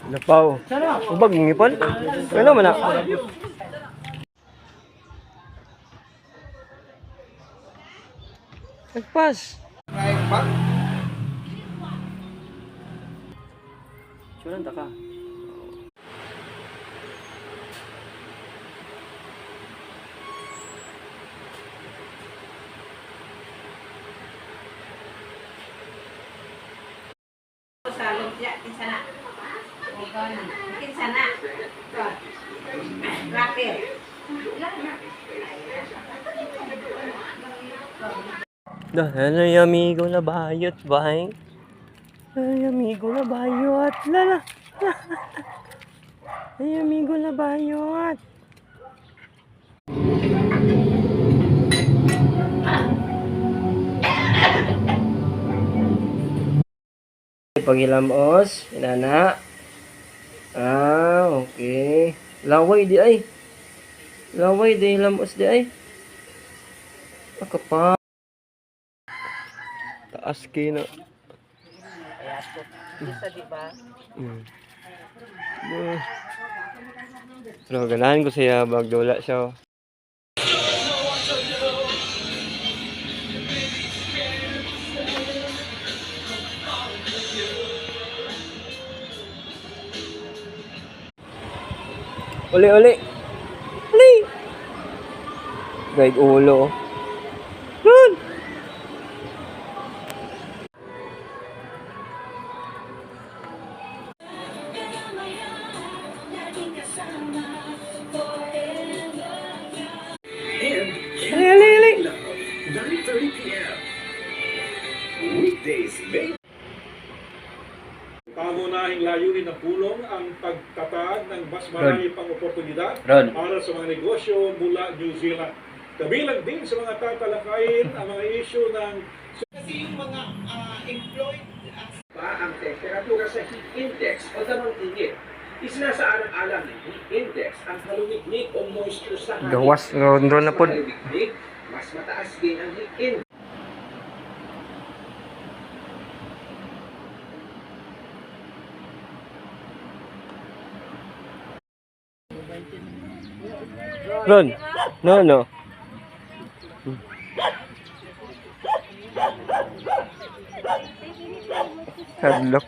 Lapaw. Ubag ngipon. Ano man na? Nagpas. Sunan ta ka. Salon siya, kinsana. Kinsana. Rapid. Dah, ano yung amigo na bayot, bay? Ay, amigo na bayot. Lala. Ay, amigo na bayot. Pagilamos, inana. Okay. Laway di ay. Laway di lamos di ay. Akapa. Taas kina. Isa, di ba? Pero ganahan ko siya bagdula siya. Uli, uli. Uli. Guide ulo. Run! Ali, ali, ali. 9:30 p.m. Weekdays, May. Pangunahing layunin ng pulong ang pagtatag ng mas marami pang oportunidad Ron. para sa mga negosyo mula New Zealand. Kabilang din sa mga tatalakayin ang mga isyu ng Kasi yung mga employed Pa ang temperatura sa heat index o damang init. Isinasaalang-alang ng heat index ang kalumiknik o moisture sa hangin. Gawas, rondo na po. Kalumiknik, mas mataas din ang heat index. Ron. No, no. Hadlock.